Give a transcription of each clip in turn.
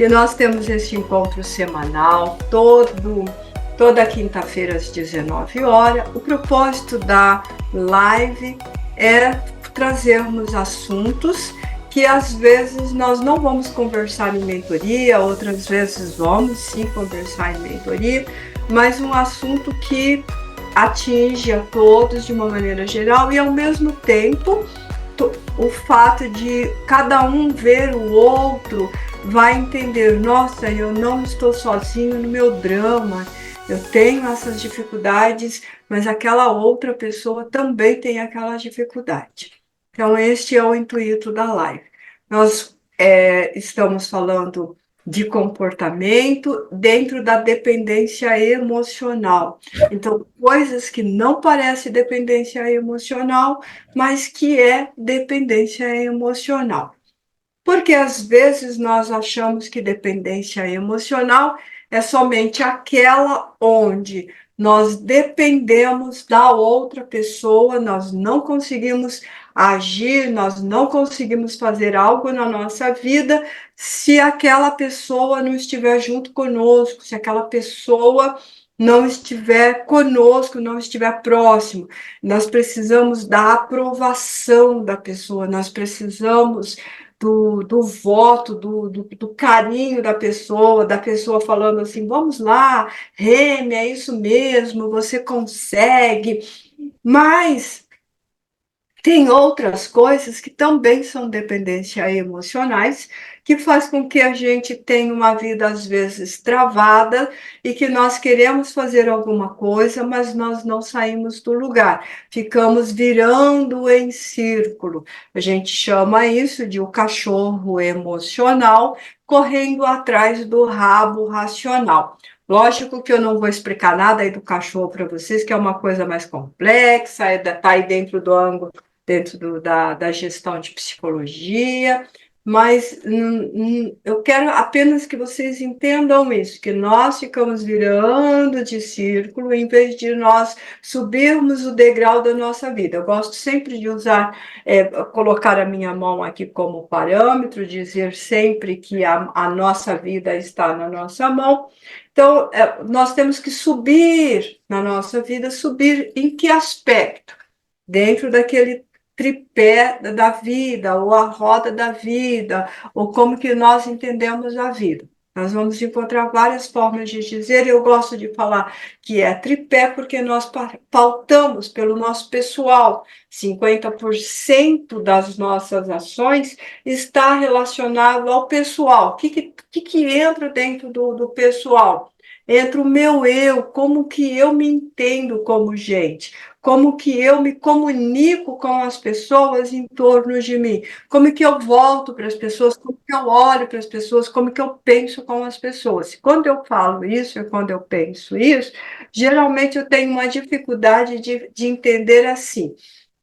E nós temos esse encontro semanal, toda quinta-feira às 19 horas. O propósito da live é trazermos assuntos que às vezes nós não vamos conversar em mentoria, outras vezes vamos sim conversar em mentoria, mas um assunto que atinge a todos de uma maneira geral e ao mesmo tempo o fato de cada um ver o outro vai entender, nossa, eu não estou sozinho no meu drama, eu tenho essas dificuldades, mas aquela outra pessoa também tem aquela dificuldade. Então, este é o intuito da live. Nós estamos falando de comportamento dentro da dependência emocional. Então, coisas que não parecem dependência emocional, mas que é dependência emocional. Porque às vezes nós achamos que dependência emocional é somente aquela onde nós dependemos da outra pessoa, nós não conseguimos agir, nós não conseguimos fazer algo na nossa vida se aquela pessoa não estiver junto conosco, se aquela pessoa não estiver conosco, não estiver próximo. Nós precisamos da aprovação da pessoa, nós precisamos do voto, do carinho da pessoa falando assim, vamos lá, Remy, é isso mesmo, você consegue. Mas tem outras coisas que também são dependências emocionais, que faz com que a gente tenha uma vida, às vezes, travada e que nós queremos fazer alguma coisa, mas nós não saímos do lugar. Ficamos virando em círculo. A gente chama isso de o cachorro emocional correndo atrás do rabo racional. Lógico que eu não vou explicar nada aí do cachorro para vocês, que é uma coisa mais complexa, está aí dentro do ângulo dentro da gestão de psicologia, mas eu quero apenas que vocês entendam isso, que nós ficamos virando de círculo em vez de nós subirmos o degrau da nossa vida. Eu gosto sempre de usar, colocar a minha mão aqui como parâmetro, dizer sempre que a nossa vida está na nossa mão. Então, nós temos que subir na nossa vida, subir em que aspecto? Dentro daquele tripé da vida, ou a roda da vida, ou como que nós entendemos a vida. Nós vamos encontrar várias formas de dizer, e eu gosto de falar que é tripé porque nós pautamos pelo nosso pessoal. 50% das nossas ações está relacionado ao pessoal. O que entra dentro do pessoal? Entra o meu eu, como que eu me entendo como gente, como que eu me comunico com as pessoas em torno de mim, como que eu volto para as pessoas, como que eu olho para as pessoas, como que eu penso com as pessoas. E quando eu falo isso e quando eu penso isso, geralmente eu tenho uma dificuldade de entender assim.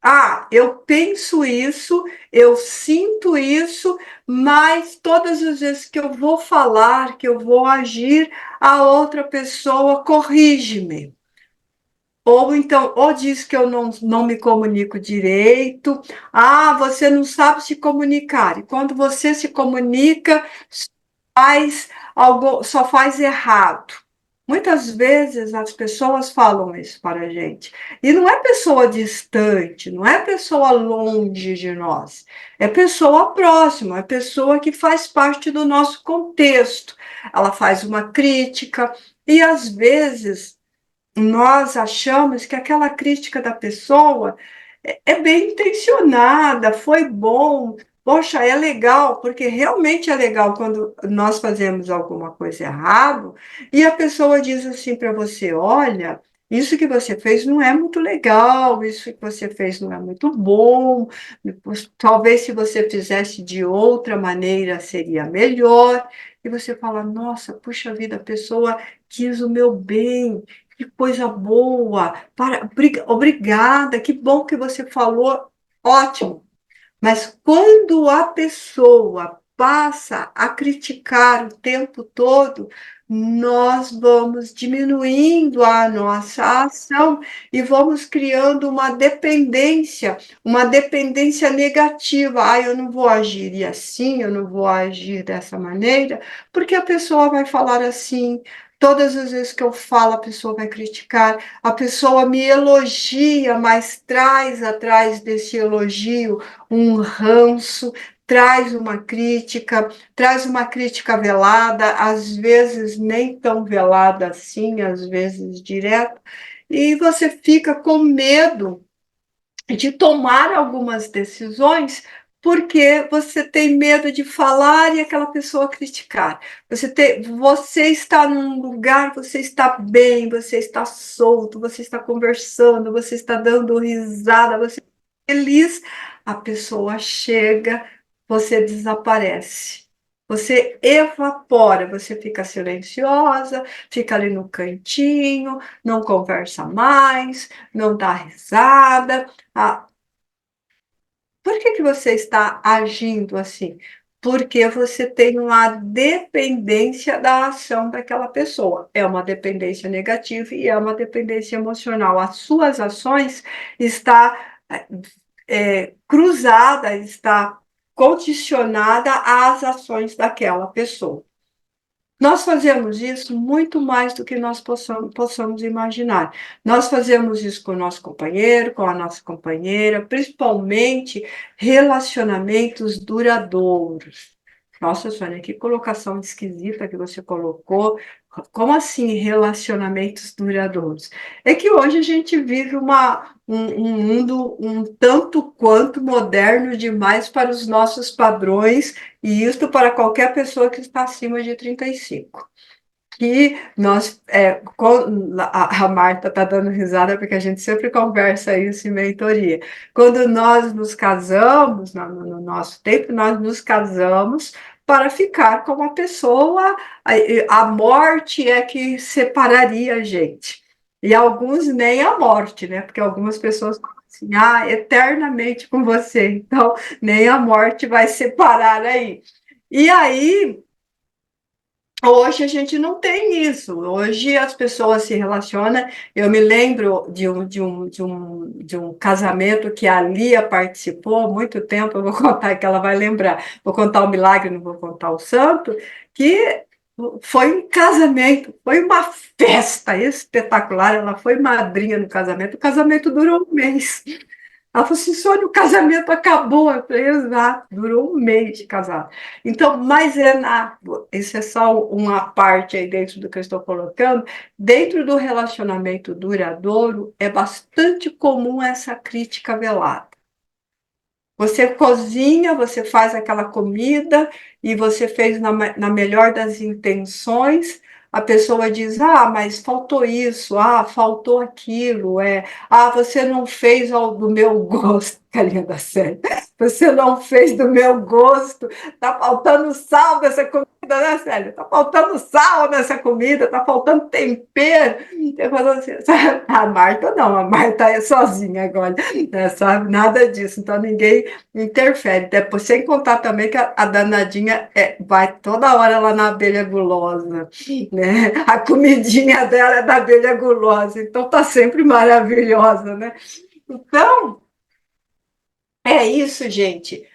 Ah, eu penso isso, eu sinto isso, mas todas as vezes que eu vou falar, que eu vou agir, a outra pessoa corrige-me. Ou então, ou diz que eu não me comunico direito, ah, você não sabe se comunicar. E quando você se comunica, faz algo, só faz errado. Muitas vezes as pessoas falam isso para a gente. E não é pessoa distante, não é pessoa longe de nós. É pessoa próxima, é pessoa que faz parte do nosso contexto. Ela faz uma crítica e às vezes nós achamos que aquela crítica da pessoa é bem intencionada, foi bom, poxa, é legal, porque realmente é legal quando nós fazemos alguma coisa errada e a pessoa diz assim para você: olha, isso que você fez não é muito legal, isso que você fez não é muito bom, talvez se você fizesse de outra maneira seria melhor. E você fala: nossa, puxa vida, a pessoa quis o meu bem, que coisa boa, obrigada, que bom que você falou, ótimo. Mas quando a pessoa passa a criticar o tempo todo, nós vamos diminuindo a nossa ação e vamos criando uma dependência negativa. Ah, eu não vou agir assim, eu não vou agir dessa maneira, porque a pessoa vai falar assim. Todas as vezes que eu falo, a pessoa vai criticar, a pessoa me elogia, mas traz atrás desse elogio um ranço, traz uma crítica velada, às vezes nem tão velada assim, às vezes direta, e você fica com medo de tomar algumas decisões porque você tem medo de falar e aquela pessoa criticar. Você está num lugar, você está bem, você está solto, você está conversando, você está dando risada, você está feliz, a pessoa chega, você desaparece. Você evapora, você fica silenciosa, fica ali no cantinho, não conversa mais, não dá risada. Ah, por que você está agindo assim? Porque você tem uma dependência da ação daquela pessoa. É uma dependência negativa e é uma dependência emocional. As suas ações está cruzada, está condicionada às ações daquela pessoa. Nós fazemos isso muito mais do que nós possamos imaginar. Nós fazemos isso com o nosso companheiro, com a nossa companheira, principalmente relacionamentos duradouros. Nossa, Sônia, que colocação esquisita que você colocou. Como assim relacionamentos duradouros? É que hoje a gente vive um mundo um tanto quanto moderno demais para os nossos padrões e isto para qualquer pessoa que está acima de 35. Que nós, a Marta está dando risada porque a gente sempre conversa isso em mentoria. Quando nós nos casamos, no nosso tempo, nós nos casamos para ficar com a pessoa, a morte é que separaria a gente. E alguns nem a morte, né? Porque algumas pessoas falam assim, ah, eternamente com você, então nem a morte vai separar aí. E aí, hoje a gente não tem isso. Hoje as pessoas se relacionam. Eu me lembro de um casamento que a Lia participou há muito tempo. Eu vou contar que ela vai lembrar. Vou contar o milagre, não vou contar o santo. Que foi um casamento, foi uma festa espetacular. Ela foi madrinha no casamento. O casamento durou um mês. Ela falou assim, Sônia, o casamento acabou. Eu falei, exato, durou um mês de casado. Então, mas isso é só uma parte aí dentro do que eu estou colocando. Dentro do relacionamento duradouro, é bastante comum essa crítica velada. Você cozinha, você faz aquela comida e você fez na melhor das intenções. A pessoa diz: ah, mas faltou isso, ah, faltou aquilo, ah, você não fez ao do meu gosto, carinha da série. Você não fez do meu gosto, tá faltando sal nessa comida, né, Célia? Tá faltando sal nessa comida, tá faltando tempero. Eu falo assim, a Marta não, a Marta é sozinha agora, né, sabe? Nada disso, então ninguém interfere. Depois, sem contar também que a danadinha vai toda hora lá na abelha gulosa, né? A comidinha dela é da abelha gulosa, então tá sempre maravilhosa, né? Então, é isso, gente.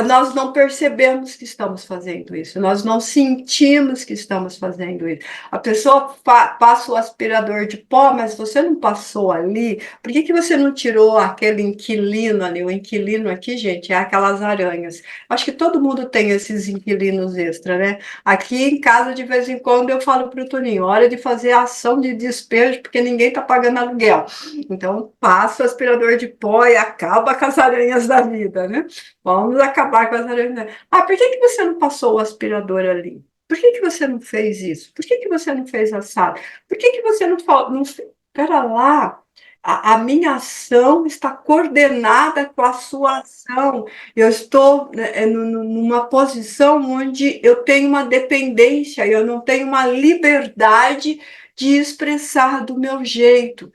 Nós não percebemos que estamos fazendo isso, nós não sentimos que estamos fazendo isso. A pessoa passa o aspirador de pó, mas você não passou ali. Por que você não tirou aquele inquilino ali? O inquilino aqui, gente, é aquelas aranhas. Acho que todo mundo tem esses inquilinos extra, né? Aqui em casa, de vez em quando, eu falo para o Toninho: hora de fazer a ação de despejo, porque ninguém está pagando aluguel. Então, passa o aspirador de pó e acaba com as aranhas da vida, né? Vamos acabar com as aranhas. Ah, por que você não passou o aspirador ali? Por que você não fez isso? Por que você não fez assado? Por que você não fez? Pera lá, a minha ação está coordenada com a sua ação. Eu estou, né, numa posição onde eu tenho uma dependência, eu não tenho uma liberdade de expressar do meu jeito.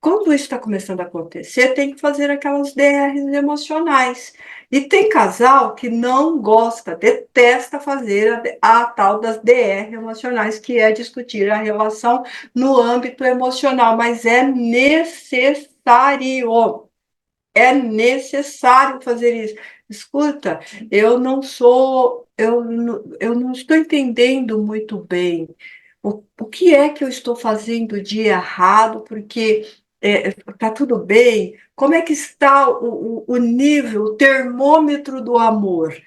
quando isso está começando a acontecer, tem que fazer aquelas DRs emocionais. E tem casal que não gosta, detesta fazer a tal das DR emocionais, que é discutir a relação no âmbito emocional, mas é necessário. É necessário fazer isso. Escuta, eu não estou entendendo muito bem o que é que eu estou fazendo de errado, porque está tudo bem. Como é que está o nível, o termômetro do amor?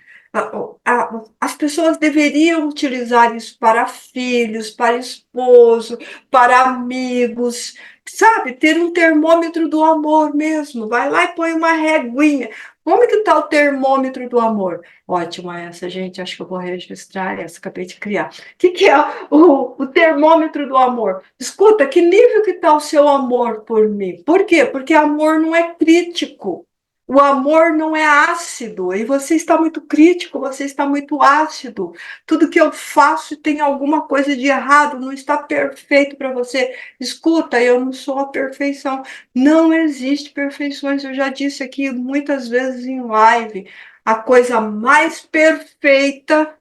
As pessoas deveriam utilizar isso para filhos, para esposo, para amigos, sabe? Ter um termômetro do amor mesmo. Vai lá e põe uma reguinha. Como que está o termômetro do amor? Ótima essa, gente. Acho que eu vou registrar essa. Acabei de criar. Que é o termômetro do amor? Escuta, que nível que está o seu amor por mim? Por quê? Porque amor não é crítico. O amor não é ácido, e você está muito crítico, você está muito ácido. Tudo que eu faço tem alguma coisa de errado, não está perfeito para você. Escuta, eu não sou a perfeição. Não existe perfeições. Eu já disse aqui muitas vezes em live. A coisa mais perfeita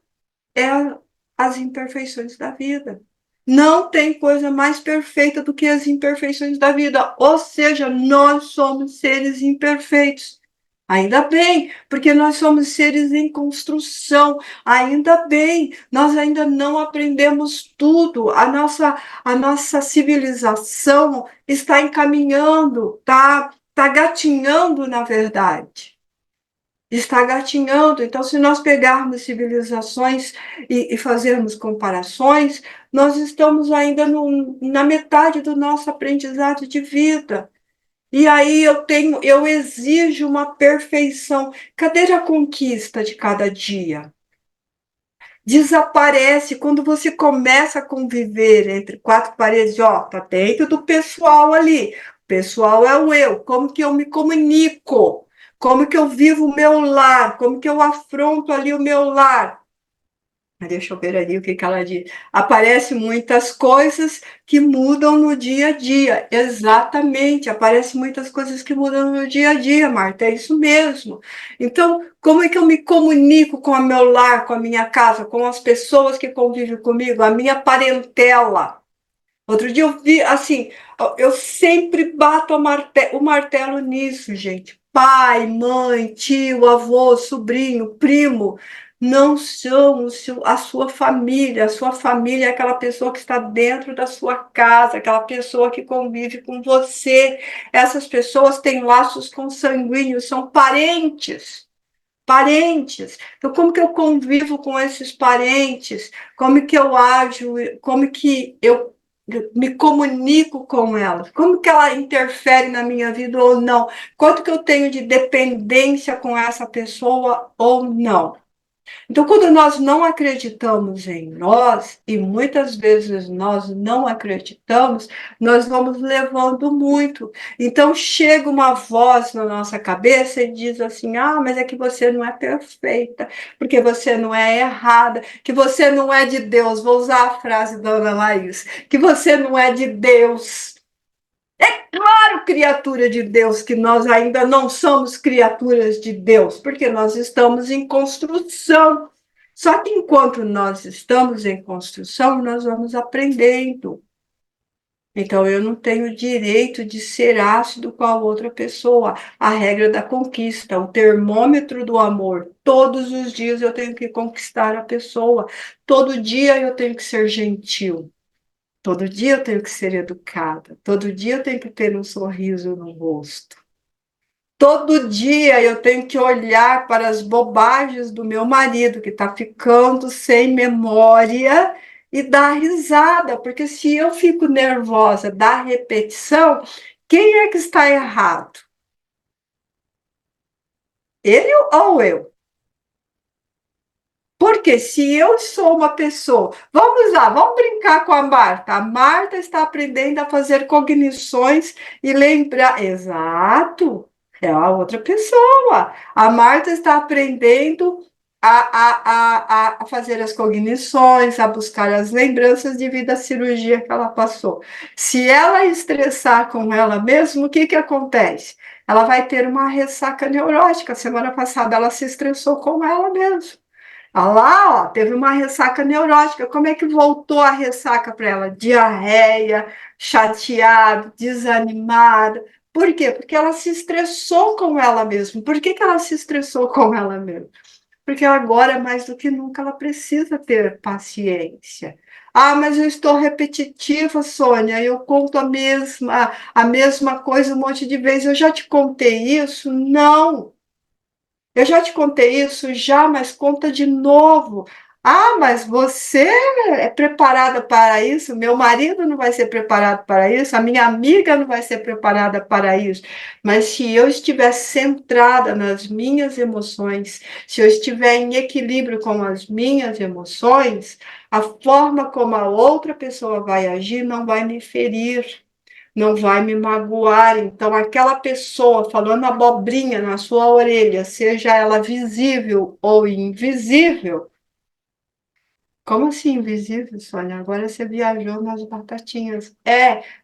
é as imperfeições da vida. Não tem coisa mais perfeita do que as imperfeições da vida. Ou seja, nós somos seres imperfeitos. Ainda bem, porque nós somos seres em construção. Ainda bem, nós ainda não aprendemos tudo. A nossa civilização está encaminhando, tá gatinhando, na verdade. Está gatinhando. Então, se nós pegarmos civilizações e fazermos comparações, nós estamos ainda na metade do nosso aprendizado de vida. E aí eu exijo uma perfeição. Cadê a conquista de cada dia? Desaparece quando você começa a conviver entre quatro paredes. Ó, tá dentro do pessoal ali. O pessoal é o eu. Como que eu me comunico? Como que eu vivo o meu lar? Como que eu afronto ali o meu lar? Deixa eu ver ali o que que ela diz. Aparecem muitas coisas que mudam no dia a dia. Exatamente, aparecem muitas coisas que mudam no dia a dia, Marta, é isso mesmo. Então, como é que eu me comunico com o meu lar, com a minha casa, com as pessoas que convivem comigo, a minha parentela? Outro dia eu vi, assim, eu sempre bato o martelo nisso, gente. Pai, mãe, tio, avô, sobrinho, primo, não são a sua família. A sua família é aquela pessoa que está dentro da sua casa, aquela pessoa que convive com você. Essas pessoas têm laços consanguíneos, são parentes. Parentes. Então, como que eu convivo com esses parentes? Como que eu ajo? Como que eu me comunico com ela? Como que ela interfere na minha vida ou não? Quanto que eu tenho de dependência com essa pessoa ou não? Então, quando nós não acreditamos em nós, e muitas vezes nós não acreditamos, nós vamos levando muito. Então, chega uma voz na nossa cabeça e diz assim: ah, mas é que você não é perfeita, porque você não é errada, que você não é de Deus. Vou usar a frase da Ana Laís: que você não é de Deus. Claro, criatura de Deus, que nós ainda não somos criaturas de Deus, porque nós estamos em construção. Só que enquanto nós estamos em construção, nós vamos aprendendo. Então, eu não tenho direito de ser ácido com a outra pessoa. A regra da conquista, o termômetro do amor. Todos os dias eu tenho que conquistar a pessoa. Todo dia eu tenho que ser gentil. Todo dia eu tenho que ser educada, todo dia eu tenho que ter um sorriso no rosto. Todo dia eu tenho que olhar para as bobagens do meu marido, que está ficando sem memória, e dar risada, porque se eu fico nervosa da repetição, quem é que está errado? Ele ou eu? Porque se eu sou uma pessoa, vamos lá, vamos brincar com a Marta. A Marta está aprendendo a fazer cognições e lembrar. Exato, é a outra pessoa. A Marta está aprendendo. a fazer as cognições, a buscar as lembranças devido à cirurgia que ela passou. Se ela estressar com ela mesma, o que que acontece? Ela vai ter uma ressaca neurótica. Semana passada ela se estressou com ela mesma. Olha lá, ó, teve uma ressaca neurótica. Como é que voltou a ressaca para ela? Diarreia, chateada, desanimada. Por quê? Porque ela se estressou com ela mesma. Por que que ela se estressou com ela mesma? Porque agora, mais do que nunca, ela precisa ter paciência. Ah, mas eu estou repetitiva, Sônia, eu conto a mesma coisa um monte de vezes. Eu já te contei isso? Não. Eu já te contei isso já, mas conta de novo. Ah, mas você é preparada para isso? Meu marido não vai ser preparado para isso? A minha amiga não vai ser preparada para isso? Mas se eu estiver centrada nas minhas emoções, se eu estiver em equilíbrio com as minhas emoções, a forma como a outra pessoa vai agir não vai me ferir, não vai me magoar. Então, aquela pessoa falando abobrinha na sua orelha, seja ela visível ou invisível. Como assim invisível, Sônia? Agora você viajou nas batatinhas.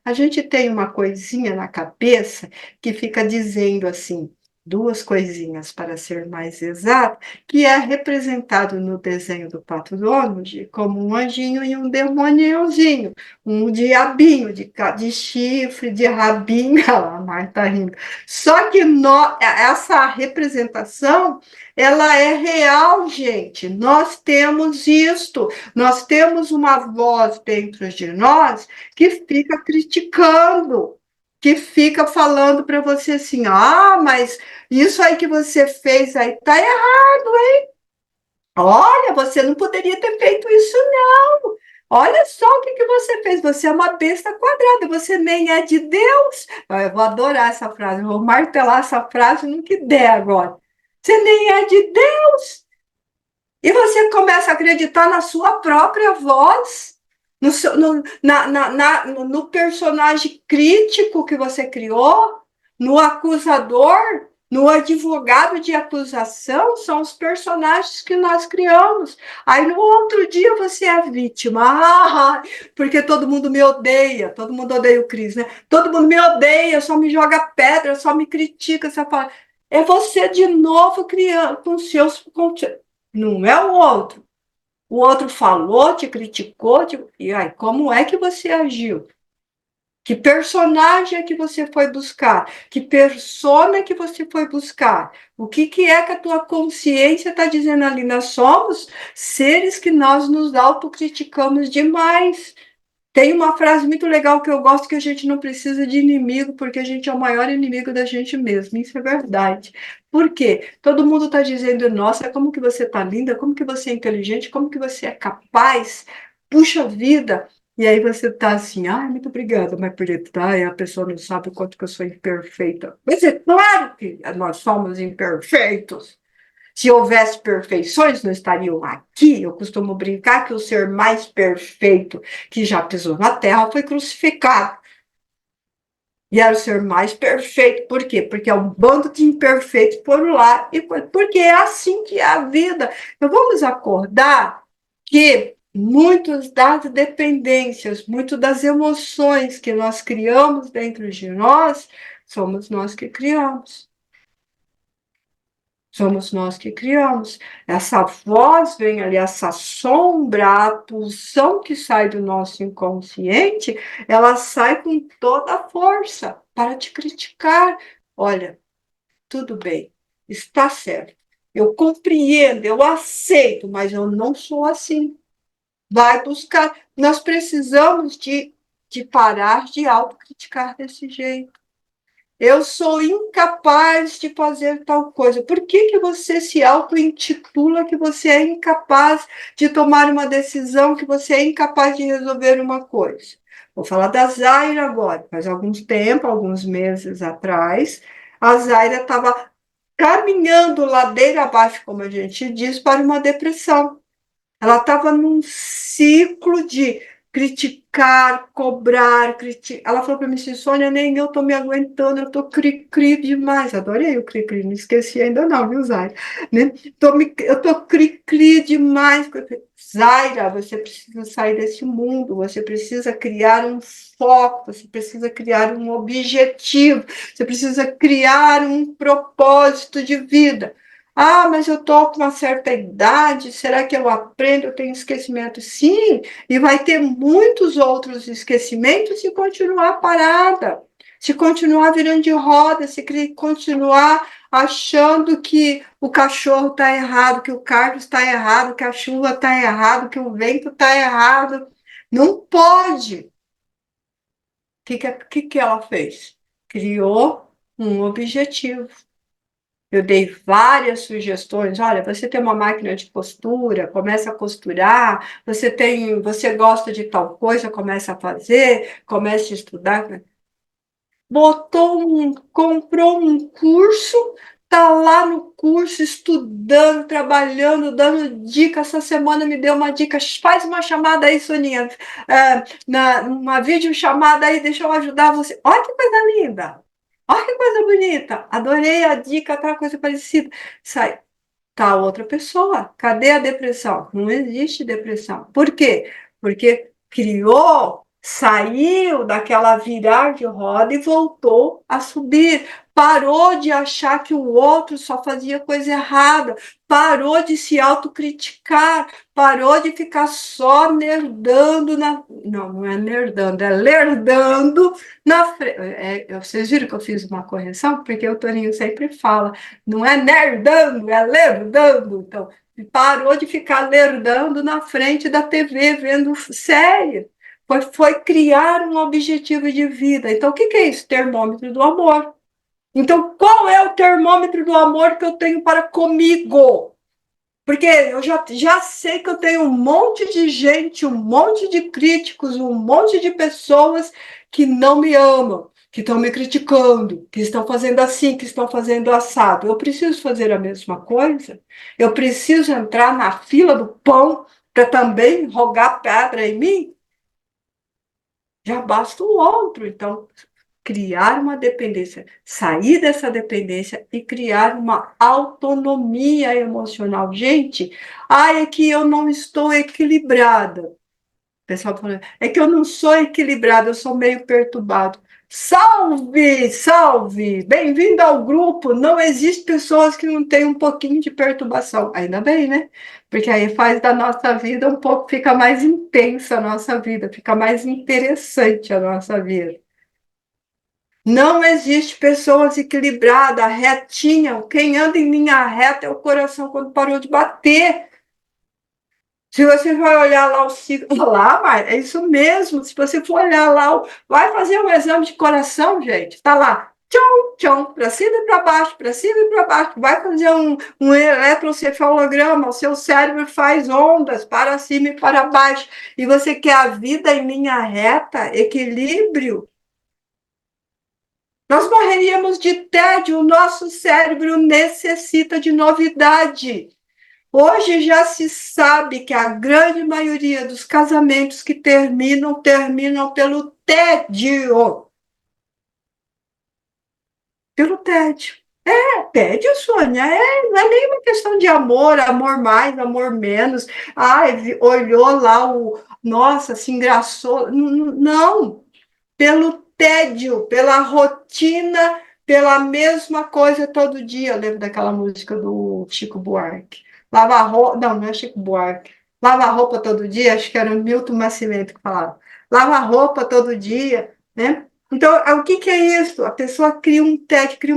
A gente tem uma coisinha na cabeça que fica dizendo assim, duas coisinhas para ser mais exato, que é representado no desenho do Pato Donald como um anjinho e um demôniozinho, um diabinho de chifre, de rabinho. A Marta rindo. Só que essa representação ela é real, gente. Nós temos isto. Nós temos uma voz dentro de nós que fica criticando, que fica falando para você assim: ah, mas isso aí que você fez aí tá errado, hein? Olha, você não poderia ter feito isso, não. Olha só o que você fez. Você é uma besta quadrada, você nem é de Deus. Eu vou adorar essa frase, eu vou martelar essa frase no que der agora. Você nem é de Deus. E você começa a acreditar na sua própria voz, no, seu, no, no personagem crítico que você criou, no acusador, no advogado de acusação, são os personagens que nós criamos. Aí no outro dia você é a vítima, porque todo mundo me odeia, todo mundo odeia o Cris, né? Todo mundo me odeia, só me joga pedra, só me critica, só fala. É você de novo criando com seus. Não é o outro. O outro falou, te criticou, e aí, como é que você agiu? Que personagem é que você foi buscar? Que persona que você foi buscar? O que é que a tua consciência está dizendo ali? Nós somos seres que nós nos autocriticamos demais. Tem uma frase muito legal que eu gosto, que a gente não precisa de inimigo, porque a gente é o maior inimigo da gente mesmo. Isso é verdade. Por quê? Todo mundo está dizendo, nossa, como que você está linda, como que você é inteligente, como que você é capaz, puxa vida. E aí você está assim, muito obrigada, mas por detrás a pessoa não sabe o quanto que eu sou imperfeita. Mas é claro que nós somos imperfeitos. Se houvesse perfeições, não estariam aqui. Eu costumo brincar que o ser mais perfeito que já pisou na Terra foi crucificado. E era o ser mais perfeito. Por quê? Porque é um bando de imperfeitos por lá. E porque é assim que é a vida. Então vamos acordar que muitas das dependências, muito das emoções que nós criamos dentro de nós, somos nós que criamos. Somos nós que criamos. Essa voz vem ali, essa sombra, a pulsão que sai do nosso inconsciente, ela sai com toda a força para te criticar. Olha, tudo bem, está certo. Eu compreendo, eu aceito, mas eu não sou assim. Vai buscar. Nós precisamos de parar de autocriticar desse jeito. Eu sou incapaz de fazer tal coisa. Por que você se auto-intitula que você é incapaz de tomar uma decisão, que você é incapaz de resolver uma coisa? Vou falar da Zaira agora. Faz alguns tempo, alguns meses atrás, a Zaira estava caminhando ladeira abaixo, como a gente diz, para uma depressão. Ela estava num ciclo de criticar, cobrar, criticar. Ela falou para mim assim, Sônia, nem eu tô me aguentando, eu tô cri-cri demais. Adorei o cri-cri, não esqueci ainda não, viu, Zaira? Né? Eu tô cri-cri demais. Zaira, você precisa sair desse mundo, você precisa criar um foco, você precisa criar um objetivo, você precisa criar um propósito de vida. Ah, mas eu estou com uma certa idade, será que eu aprendo? Eu tenho esquecimento? Sim, e vai ter muitos outros esquecimentos se continuar parada, se continuar virando de roda, se continuar achando que o cachorro está errado, que o Carlos está errado, que a chuva está errado, que o vento está errado. Não pode. O que ela fez? Criou um objetivo. Eu dei várias sugestões. Olha, você tem uma máquina de costura, começa a costurar. Você gosta de tal coisa, começa a fazer, começa a estudar. Comprou um curso, tá lá no curso estudando, trabalhando, dando dica. Essa semana me deu uma dica. Faz uma chamada aí, Soninha, uma videochamada aí, deixa eu ajudar você. Olha que coisa linda! Olha que coisa bonita! Adorei a dica, aquela coisa parecida. Sai, tá outra pessoa. Cadê a depressão? Não existe depressão. Por quê? Porque criou, saiu daquela virar de roda e voltou a subir. Parou de achar que o outro só fazia coisa errada, parou de se autocriticar, parou de ficar só nerdando na. Não, não é nerdando, é lerdando na frente. Vocês viram que eu fiz uma correção? Porque o Toninho sempre fala. Não é nerdando, é lerdando. Então, parou de ficar lerdando na frente da TV, vendo série. Foi criar um objetivo de vida. Então, o que é isso? Termômetro do amor. Então, qual é o termômetro do amor que eu tenho para comigo? Porque eu já sei que eu tenho um monte de gente, um monte de críticos, um monte de pessoas que não me amam, que estão me criticando, que estão fazendo assim, que estão fazendo assado. Eu preciso fazer a mesma coisa? Eu preciso entrar na fila do pão para também rogar pedra em mim? Já basta o outro. Então, criar uma dependência, sair dessa dependência e criar uma autonomia emocional. Gente, é que eu não estou equilibrada. O pessoal falando, é que eu não sou equilibrada, eu sou meio perturbado. Salve, salve! Bem-vindo ao grupo. Não existe pessoas que não têm um pouquinho de perturbação. Ainda bem, né? Porque aí faz da nossa vida um pouco, fica mais intensa a nossa vida, fica mais interessante a nossa vida. Não existe pessoas equilibradas, retinhas. Quem anda em linha reta é o coração quando parou de bater. Se você vai olhar lá o ciclo, lá, mas é isso mesmo. Se você for olhar lá, vai fazer um exame de coração, gente. Tá lá, tchom, tchom, para cima e para baixo, para cima e para baixo. Vai fazer um eletrocefalograma, o seu cérebro faz ondas para cima e para baixo. E você quer a vida em linha reta, equilíbrio. Nós morreríamos de tédio, o nosso cérebro necessita de novidade. Hoje já se sabe que a grande maioria dos casamentos que terminam pelo tédio. Pelo tédio. Tédio, Sônia, não é nem uma questão de amor, amor mais, amor menos. Olhou lá o. Nossa, se engraçou. Não, pelo tédio, pela rotina, pela mesma coisa todo dia. Eu lembro daquela música do Chico Buarque. Lavar roupa, não é Chico Buarque. Lavar roupa todo dia, acho que era o Milton Nascimento que falava. Lavar roupa todo dia, né? Então, o que é isso? A pessoa cria um tédio, cria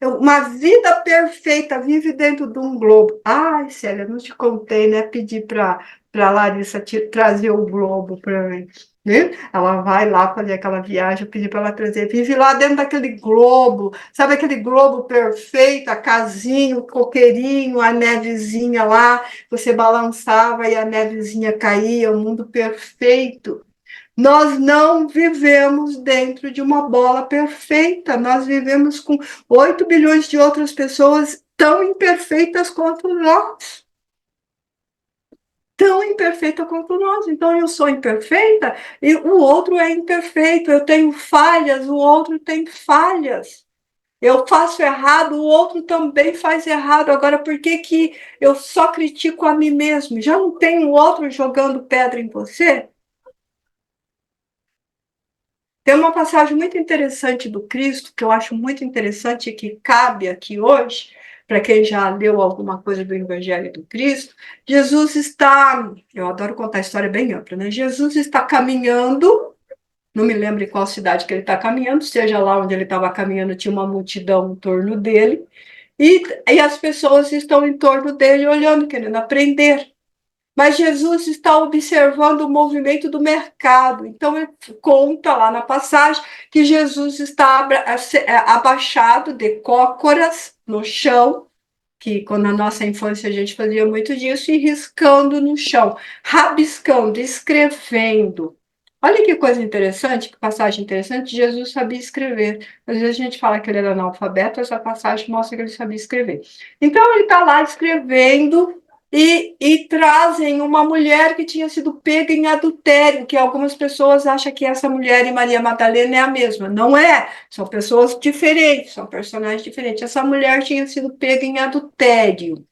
uma vida perfeita, vive dentro de um globo. Ai, Célia, não te contei, né? Pedi para Larissa trazer o globo para mim. Né? Ela vai lá fazer aquela viagem, eu pedi para ela trazer, vive lá dentro daquele globo, sabe aquele globo perfeito, a casinha, o coqueirinho, a nevezinha lá, você balançava e a nevezinha caía, o mundo perfeito. Nós não vivemos dentro de uma bola perfeita, nós vivemos com 8 bilhões de outras pessoas tão imperfeitas quanto nós. tão imperfeita quanto nós. Então, eu sou imperfeita e o outro é imperfeito. Eu tenho falhas, o outro tem falhas. Eu faço errado, o outro também faz errado. Agora, por que que eu só critico a mim mesmo? Já não tem o outro jogando pedra em você? Tem uma passagem muito interessante do Cristo, que eu acho muito interessante e que cabe aqui hoje, para quem já leu alguma coisa do Evangelho do Cristo. Jesus está, eu adoro contar a história bem ampla, né? Jesus está caminhando, não me lembro em qual cidade que ele está caminhando, seja lá onde ele estava caminhando, tinha uma multidão em torno dele, e as pessoas estão em torno dele olhando, querendo aprender. Mas Jesus está observando o movimento do mercado. Então, ele conta lá na passagem que Jesus está abaixado de cócoras no chão, que quando na nossa infância a gente fazia muito disso, e riscando no chão, rabiscando, escrevendo. Olha que coisa interessante, que passagem interessante. Jesus sabia escrever. Às vezes a gente fala que ele era analfabeto, essa passagem mostra que ele sabia escrever. Então ele está lá escrevendo e trazem uma mulher que tinha sido pega em adultério, que algumas pessoas acham que essa mulher e Maria Madalena é a mesma. Não é, são pessoas diferentes, são personagens diferentes. Essa mulher tinha sido pega em adultério.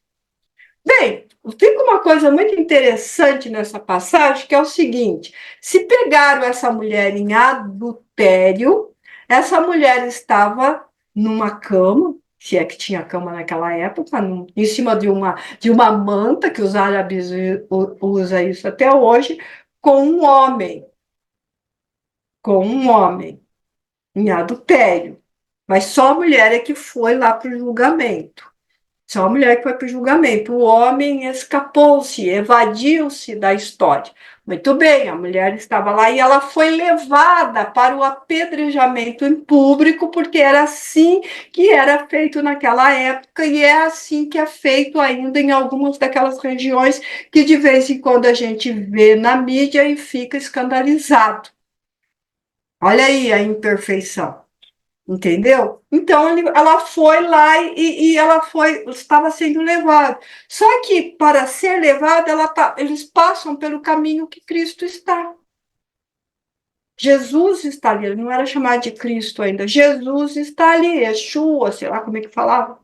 Bem, fica uma coisa muito interessante nessa passagem, que é o seguinte: se pegaram essa mulher em adultério, essa mulher estava numa cama, se é que tinha cama naquela época, em cima de uma manta, que os árabes usam isso até hoje, com um homem, com um homem, em adultério. Mas só a mulher é que foi lá para o julgamento. Só a mulher que foi para o julgamento. O homem escapou-se, evadiu-se da história. Muito bem, a mulher estava lá e ela foi levada para o apedrejamento em público, porque era assim que era feito naquela época e é assim que é feito ainda em algumas daquelas regiões que de vez em quando a gente vê na mídia e fica escandalizado. Olha aí a imperfeição. Entendeu? Então ela foi lá e ela estava sendo levada. Só que para ser levada, eles passam pelo caminho que Cristo está. Jesus está ali, ele não era chamado de Cristo ainda. Jesus está ali, Yeshua, sei lá como é que falava.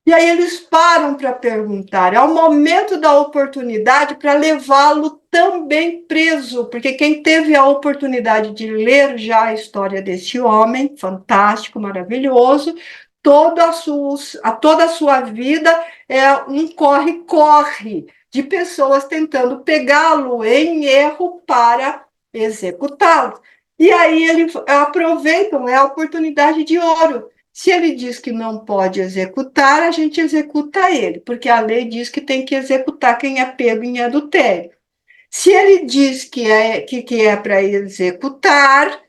E aí eles param para perguntar. É o momento da oportunidade para levá-lo também preso, porque quem teve a oportunidade de ler já a história desse homem, fantástico, maravilhoso, toda a sua vida é um corre-corre de pessoas tentando pegá-lo em erro para executá-lo. E aí eles aproveitam, é a oportunidade de ouro. Se ele diz que não pode executar, a gente executa ele, porque a lei diz que tem que executar quem é pego em adultério. Se ele diz que é para executar,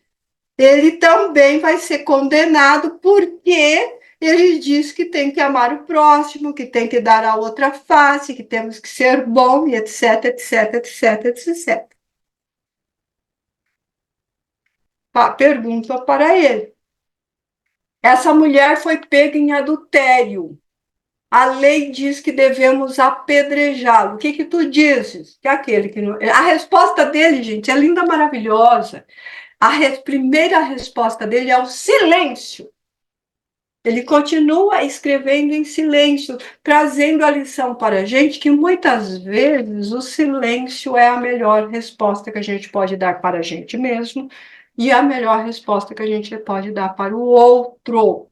ele também vai ser condenado, porque ele diz que tem que amar o próximo, que tem que dar a outra face, que temos que ser bom, e etc, etc, etc, etc. Pergunta para ele. Essa mulher foi pega em adultério. A lei diz que devemos apedrejá-lo. O que que tu dizes? Que aquele que não... A resposta dele, gente, é linda, maravilhosa. Primeira resposta dele é o silêncio. Ele continua escrevendo em silêncio, trazendo a lição para a gente que muitas vezes o silêncio é a melhor resposta que a gente pode dar para a gente mesmo e a melhor resposta que a gente pode dar para o outro.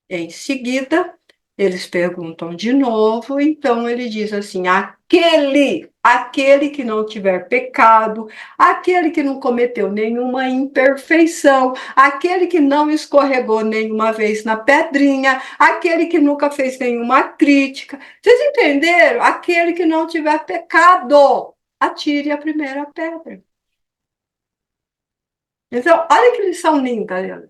Em seguida, eles perguntam de novo, então ele diz assim: aquele que não tiver pecado, aquele que não cometeu nenhuma imperfeição, aquele que não escorregou nenhuma vez na pedrinha, aquele que nunca fez nenhuma crítica. Vocês entenderam? Aquele que não tiver pecado, atire a primeira pedra. Então, olha que lição linda, Eliane.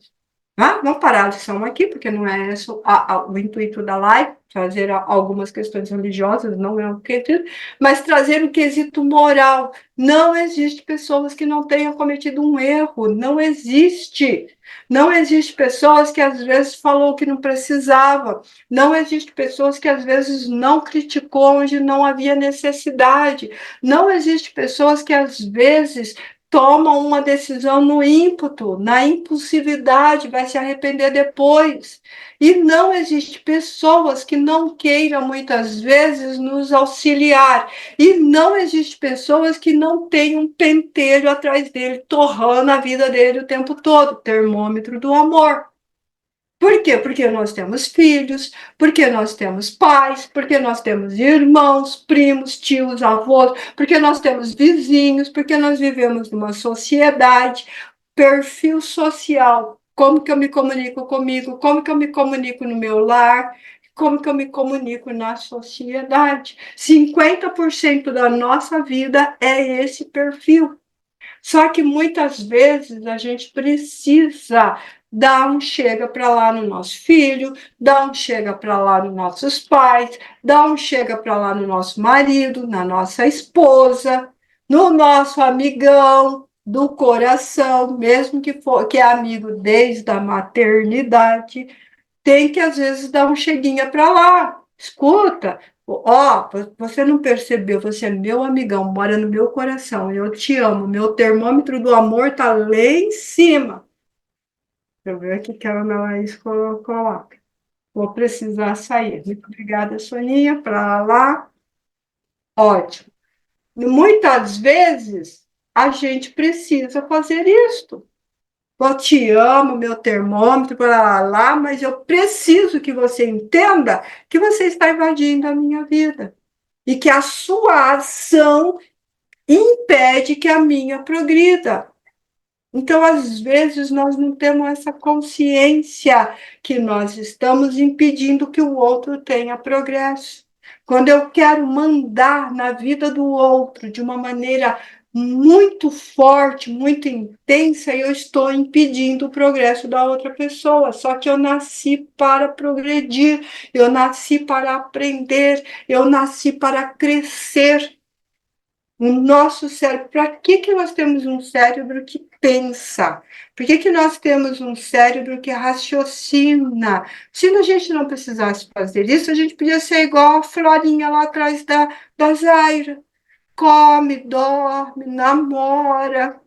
Ah, vamos parar a lição aqui, porque não é esse o intuito da live, trazer algumas questões religiosas, não é o quesito, mas trazer o quesito moral. Não existe pessoas que não tenham cometido um erro, não existe. Não existe pessoas que às vezes falou que não precisava, não existe pessoas que às vezes não criticou onde não havia necessidade, não existe pessoas que às vezes toma uma decisão no ímpeto, na impulsividade, vai se arrepender depois. E não existe pessoas que não queiram muitas vezes nos auxiliar. E não existe pessoas que não tenham um pentelho atrás dele, torrando a vida dele o tempo todo, termômetro do amor. Por quê? Porque nós temos filhos, porque nós temos pais, porque nós temos irmãos, primos, tios, avós, porque nós temos vizinhos, porque nós vivemos numa sociedade, perfil social, como que eu me comunico comigo, como que eu me comunico no meu lar, como que eu me comunico na sociedade. 50% da nossa vida é esse perfil. Só que muitas vezes a gente precisa dar um chega para lá no nosso filho, dar um chega para lá nos nossos pais, dar um chega para lá no nosso marido, na nossa esposa, no nosso amigão do coração, mesmo que for que é amigo desde a maternidade, tem que às vezes dar um cheguinha para lá. Escuta, ó, você não percebeu, você é meu amigão, mora no meu coração, eu te amo, meu termômetro do amor tá lá em cima. Deixa eu ver aqui que a Ana Laís coloca. Vou precisar sair. Muito obrigada, Soninha, para lá. Ótimo. Muitas vezes a gente precisa fazer isso. Eu te amo, meu termômetro, para lá, mas eu preciso que você entenda que você está invadindo a minha vida e que a sua ação impede que a minha progrida. Então, às vezes, nós não temos essa consciência que nós estamos impedindo que o outro tenha progresso. Quando eu quero mandar na vida do outro de uma maneira muito forte, muito intensa, eu estou impedindo o progresso da outra pessoa. Só que eu nasci para progredir, eu nasci para aprender, eu nasci para crescer. O nosso cérebro, para que nós temos um cérebro que pensa? Por que nós temos um cérebro que raciocina? Se a gente não precisasse fazer isso, a gente podia ser igual a Florinha lá atrás da Zaira. Come, dorme, namora.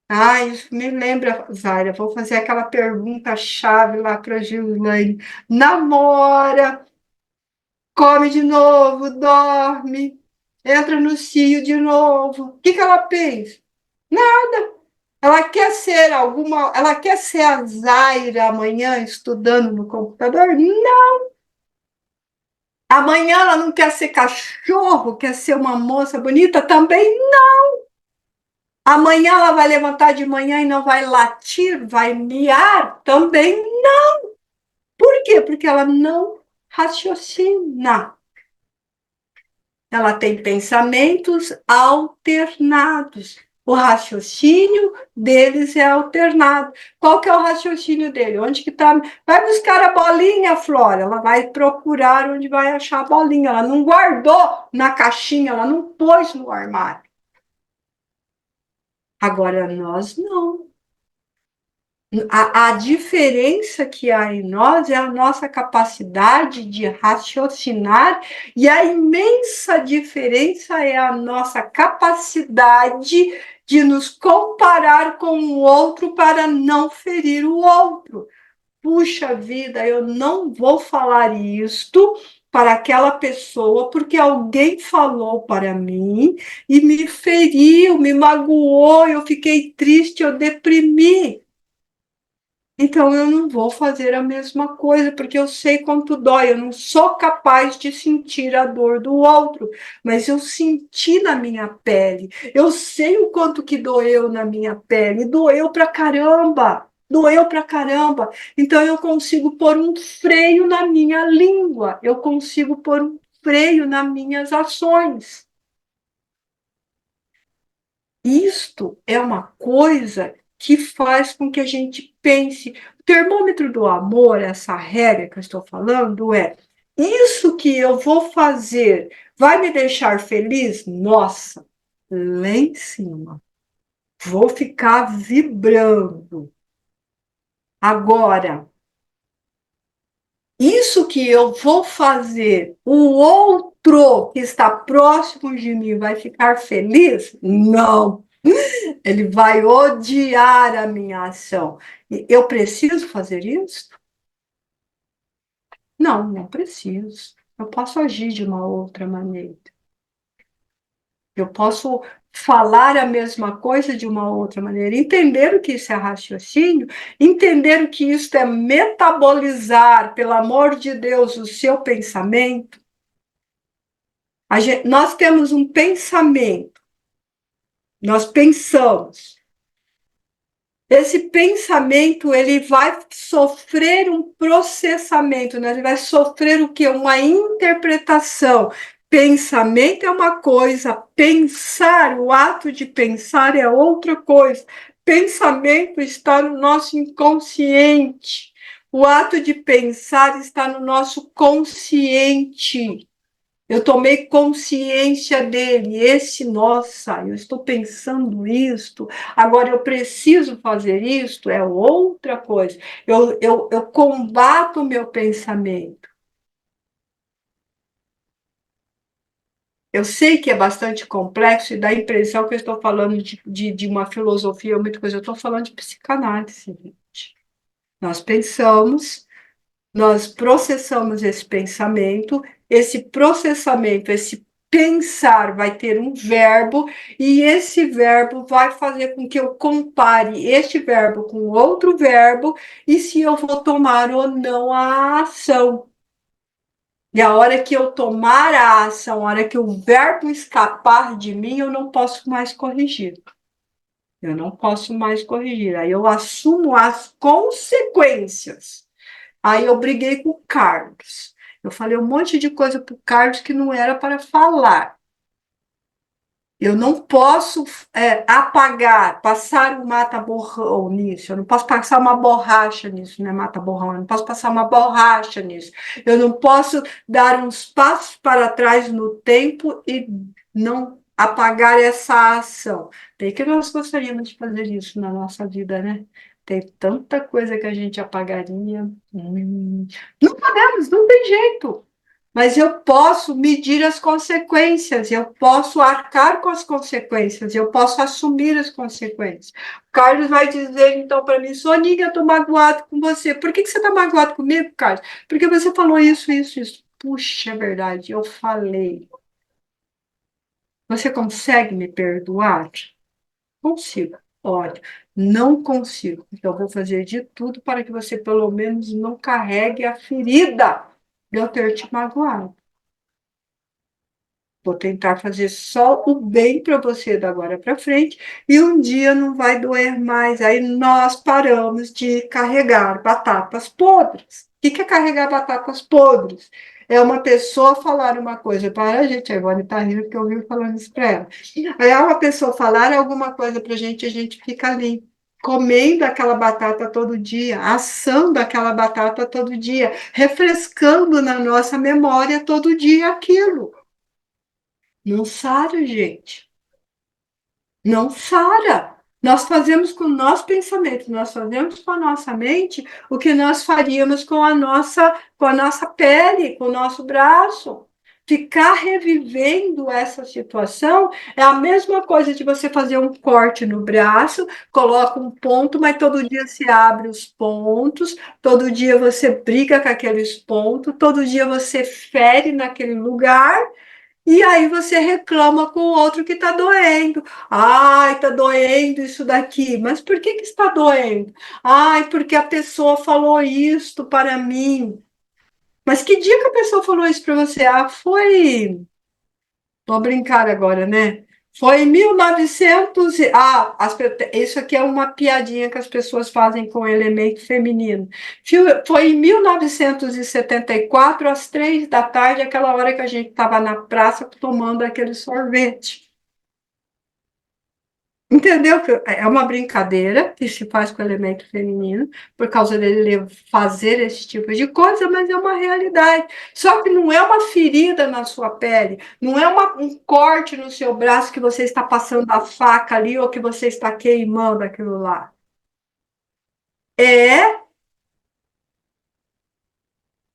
Ah, isso me lembra, Zaira, vou fazer aquela pergunta-chave lá para a Gislaine. Namora, come de novo, dorme, entra no cio de novo. O que ela fez? Nada. Ela quer ser alguma, ela quer ser a Zaira amanhã estudando no computador? Não. Amanhã ela não quer ser cachorro, quer ser uma moça bonita? Também não. Amanhã ela vai levantar de manhã e não vai latir, vai miar? Também não. Por quê? Porque ela não raciocina. Ela tem pensamentos alternados. O raciocínio deles é alternado. Qual que é o raciocínio dele? Onde que tá? Vai buscar a bolinha, Flora. Ela vai procurar onde vai achar a bolinha. Ela não guardou na caixinha, ela não pôs no armário. Agora nós não. A diferença que há em nós é a nossa capacidade de raciocinar, e a imensa diferença é a nossa capacidade de nos comparar com o outro para não ferir o outro. Puxa vida, eu não vou falar isto para aquela pessoa porque alguém falou para mim e me feriu, me magoou, eu fiquei triste, eu deprimi. Então eu não vou fazer a mesma coisa, porque eu sei quanto dói. Eu não sou capaz de sentir a dor do outro, mas eu senti na minha pele. Eu sei o quanto que doeu na minha pele. Doeu pra caramba. Doeu pra caramba. Então eu consigo pôr um freio na minha língua. Eu consigo pôr um freio nas minhas ações. Isto é uma coisa. que faz com que a gente pense. O termômetro do amor, essa regra que eu estou falando, é isso que eu vou fazer vai me deixar feliz? Nossa, lá em cima. Vou ficar vibrando. Agora, isso que eu vou fazer, o outro que está próximo de mim vai ficar feliz? Não. Ele vai odiar a minha ação. Eu preciso fazer isso? Não, não preciso. Eu posso agir de uma outra maneira. Eu posso falar a mesma coisa de uma outra maneira, entender o que isso é raciocínio, entender o que isso é metabolizar, pelo amor de Deus, o seu pensamento. Nós temos um pensamento, nós pensamos. Esse pensamento, ele vai sofrer um processamento, né? Ele vai sofrer o quê? Uma interpretação. Pensamento é uma coisa, pensar, o ato de pensar é outra coisa. Pensamento está no nosso inconsciente. O ato de pensar está no nosso consciente. Eu tomei consciência dele, nossa, eu estou pensando isto, agora eu preciso fazer isto, é outra coisa. Eu combato o meu pensamento. Eu sei que é bastante complexo e dá a impressão que eu estou falando de uma filosofia, muita coisa. Eu estou falando de psicanálise, gente. Nós pensamos, nós processamos esse processamento, esse pensar vai ter um verbo, e esse verbo vai fazer com que eu compare este verbo com outro verbo, e se eu vou tomar ou não a ação. E a hora que eu tomar a ação, a hora que o verbo escapar de mim, eu não posso mais corrigir. Eu não posso mais corrigir. Aí eu assumo as consequências. Aí eu briguei com o Carlos. Eu falei um monte de coisa para o Carlos que não era para falar. Eu não posso apagar, passar um mata-borrão nisso. Eu não posso passar uma borracha nisso, né? Mata-borrão. Eu não posso passar uma borracha nisso. Eu não posso dar uns passos para trás no tempo e não apagar essa ação. Tem que nós gostaríamos de fazer isso na nossa vida, né? Tem tanta coisa que a gente apagaria. Não podemos, não tem jeito. Mas eu posso medir as consequências, eu posso arcar com as consequências, eu posso assumir as consequências. O Carlos vai dizer, então, para mim, Soninha, eu estou magoado com você. Por que você está magoado comigo, Carlos? Porque você falou isso, isso, isso. Puxa, é verdade, eu falei. Você consegue me perdoar? Consigo. Olha, não consigo. Então, eu vou fazer de tudo para que você, pelo menos, não carregue a ferida de eu ter te magoado. Vou tentar fazer só o bem para você da agora para frente e um dia não vai doer mais. Aí nós paramos de carregar batatas podres. O que é carregar batatas podres? É uma pessoa falar uma coisa para a gente. A Ivone está rindo porque eu ouvi falando isso para ela. Aí é uma pessoa falar alguma coisa para a gente fica ali, comendo aquela batata todo dia, assando aquela batata todo dia, refrescando na nossa memória todo dia aquilo. Não sara, gente. Não sara. Nós fazemos com o nosso pensamento, nós fazemos com a nossa mente o que nós faríamos com a nossa pele, com o nosso braço. Ficar revivendo essa situação é a mesma coisa de você fazer um corte no braço, coloca um ponto, mas todo dia se abre os pontos, todo dia você briga com aqueles pontos, todo dia você fere naquele lugar. E aí você reclama com o outro que está doendo. Ai, está doendo isso daqui. Mas por que está doendo? Ai, porque a pessoa falou isto para mim. Mas que dia que a pessoa falou isso para você? Ah, foi. Vou brincar agora, né? Foi em 1900. Isso aqui é uma piadinha que as pessoas fazem com o elemento feminino. Foi em 1974, às 3 da tarde, aquela hora que a gente estava na praça tomando aquele sorvete. Entendeu? Que é uma brincadeira que se faz com o elemento feminino, por causa dele fazer esse tipo de coisa, mas é uma realidade. Só que não é uma ferida na sua pele, não é um corte no seu braço que você está passando a faca ali ou que você está queimando aquilo lá. É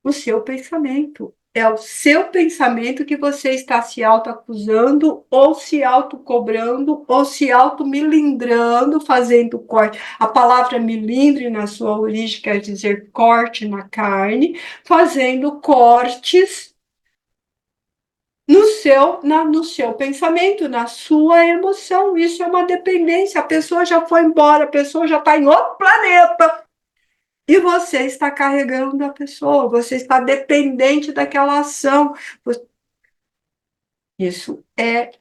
o seu pensamento. É o seu pensamento que você está se autoacusando, ou se autocobrando, ou se auto-milindrando, fazendo corte. A palavra milindre, na sua origem, quer dizer corte na carne, fazendo cortes no seu pensamento, na sua emoção. Isso é uma dependência. A pessoa já foi embora, a pessoa já está em outro planeta. E você está carregando a pessoa, você está dependente daquela ação. Isso é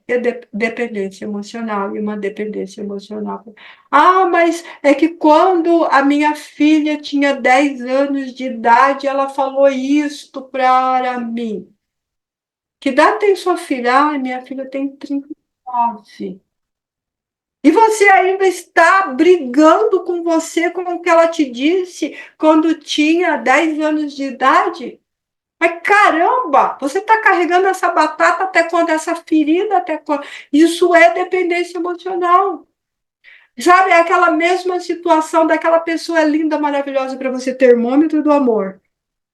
dependência emocional, e uma dependência emocional. Ah, mas é que quando a minha filha tinha 10 anos de idade, ela falou isto para mim. Que idade tem sua filha? Ah, minha filha tem 39. E você ainda está brigando com você com o que ela te disse quando tinha 10 anos de idade? Mas caramba, você está carregando essa batata até quando, essa ferida até quando. Isso é dependência emocional. Sabe, é aquela mesma situação daquela pessoa linda, maravilhosa para você, termômetro do amor.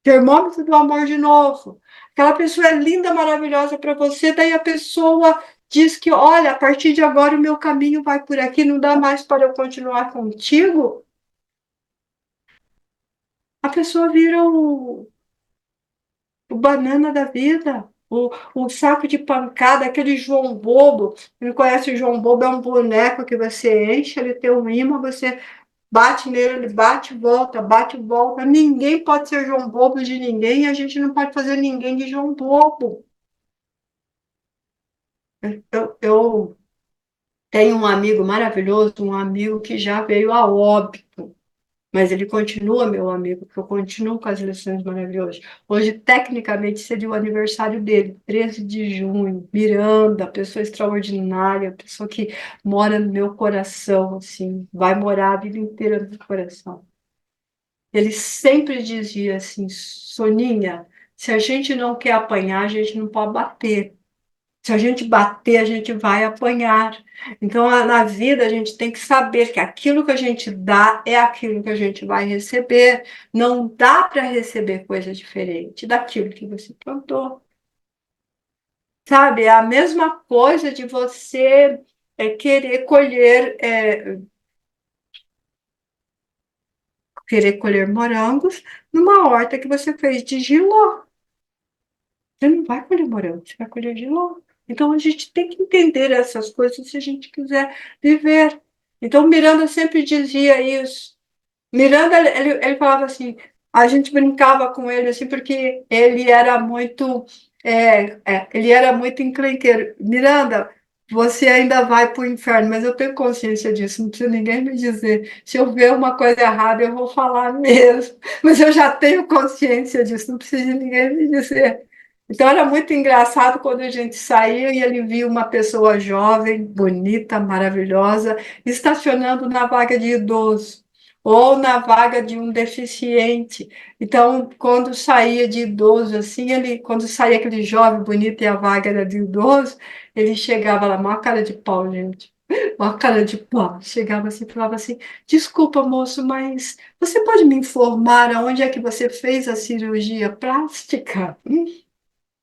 Termômetro do amor de novo. Aquela pessoa é linda, maravilhosa para você, daí a pessoa diz que, olha, a partir de agora o meu caminho vai por aqui, não dá mais para eu continuar contigo. A pessoa vira o banana da vida, o saco de pancada, aquele João Bobo. Não conhece o João Bobo? É um boneco que você enche, ele tem um imã, você bate nele, ele bate e volta, bate e volta. Ninguém pode ser João Bobo de ninguém e a gente não pode fazer ninguém de João Bobo. Eu tenho um amigo maravilhoso, um amigo que já veio a óbito. Mas ele continua meu amigo, porque eu continuo com as lições maravilhosas. Hoje, tecnicamente, seria o aniversário dele, 13 de junho. Miranda, pessoa extraordinária, pessoa que mora no meu coração, assim, vai morar a vida inteira no meu coração. Ele sempre dizia assim, Soninha, se a gente não quer apanhar, a gente não pode bater. Se a gente bater, a gente vai apanhar. Então, na vida, a gente tem que saber que aquilo que a gente dá é aquilo que a gente vai receber. Não dá para receber coisa diferente daquilo que você plantou. Sabe? É a mesma coisa de você querer colher morangos numa horta que você fez de giló. Você não vai colher morango, você vai colher jiló. Então a gente tem que entender essas coisas se a gente quiser viver. Então Miranda sempre dizia isso. Miranda, ele falava assim, a gente brincava com ele assim, porque ele era muito encrenqueiro. Miranda, você ainda vai para o inferno, mas eu tenho consciência disso, não precisa ninguém me dizer. Se eu ver uma coisa errada, eu vou falar mesmo. Mas eu já tenho consciência disso, não precisa de ninguém me dizer. Então era muito engraçado quando a gente saía e ele via uma pessoa jovem, bonita, maravilhosa, estacionando na vaga de idoso ou na vaga de um deficiente. Então, quando saía de idoso, assim, quando saía aquele jovem bonito e a vaga era de idoso, ele chegava lá, uma cara de pau, gente. Uma cara de pau. Chegava assim e falava assim: desculpa, moço, mas você pode me informar aonde é que você fez a cirurgia plástica?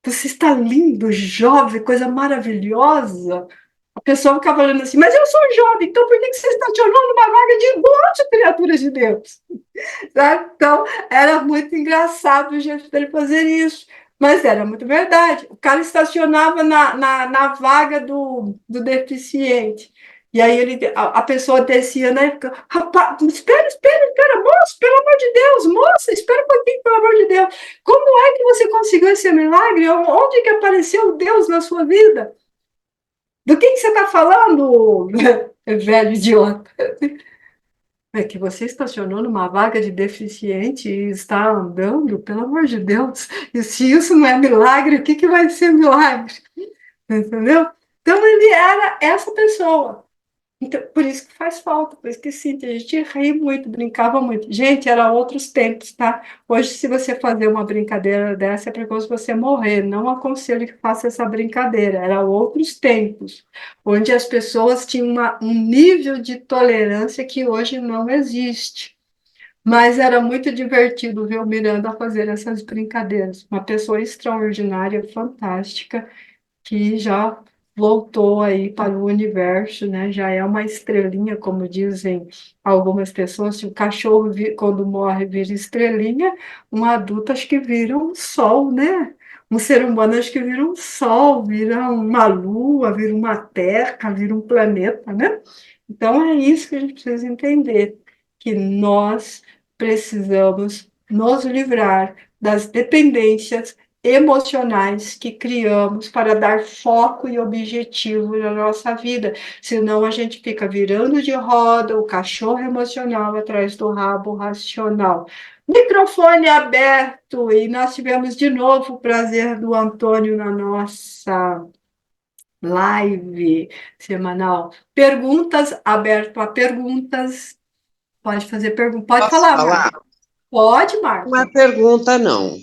Você está lindo, jovem, coisa maravilhosa. A pessoa ficava olhando assim, mas eu sou jovem, então por que você estacionou numa vaga de idoso, criaturas de Deus? Sabe? Então, era muito engraçado o jeito dele fazer isso. Mas era muito verdade. O cara estacionava na vaga do deficiente. E aí a pessoa descia, né? Rapaz, espera, moço, pelo amor de Deus, moça, espera um pouquinho, pelo amor de Deus. Como é que você conseguiu esse milagre? Onde que apareceu Deus na sua vida? Do que você está falando, velho idiota? É que você estacionou numa vaga de deficiente e está andando, pelo amor de Deus. E se isso não é milagre, o que, que vai ser milagre? Entendeu? Então ele era essa pessoa. Então, por isso que faz falta, por isso que sim, a gente ri muito, brincava muito. Gente, era outros tempos, tá? Hoje, se você fazer uma brincadeira dessa, é perigoso você morrer. Não aconselho que faça essa brincadeira. Era outros tempos, onde as pessoas tinham um nível de tolerância que hoje não existe. Mas era muito divertido ver o Miranda fazer essas brincadeiras. Uma pessoa extraordinária, fantástica, que já voltou aí para o universo, né? Já é uma estrelinha, como dizem algumas pessoas. Se o cachorro, quando morre, vira estrelinha, um adulto acho que vira um sol, né? Um ser humano acho que vira um sol, vira uma lua, vira uma terra, vira um planeta, né? Então é isso que a gente precisa entender, que nós precisamos nos livrar das dependências emocionais que criamos para dar foco e objetivo na nossa vida. Senão a gente fica virando de roda o cachorro emocional atrás do rabo racional. Microfone aberto e nós tivemos de novo o prazer do Antônio na nossa live semanal. Perguntas, aberto a perguntas. Pode fazer pergunta. Pode Posso falar, falar? Marta. Pode, Não é Marta. pergunta, não.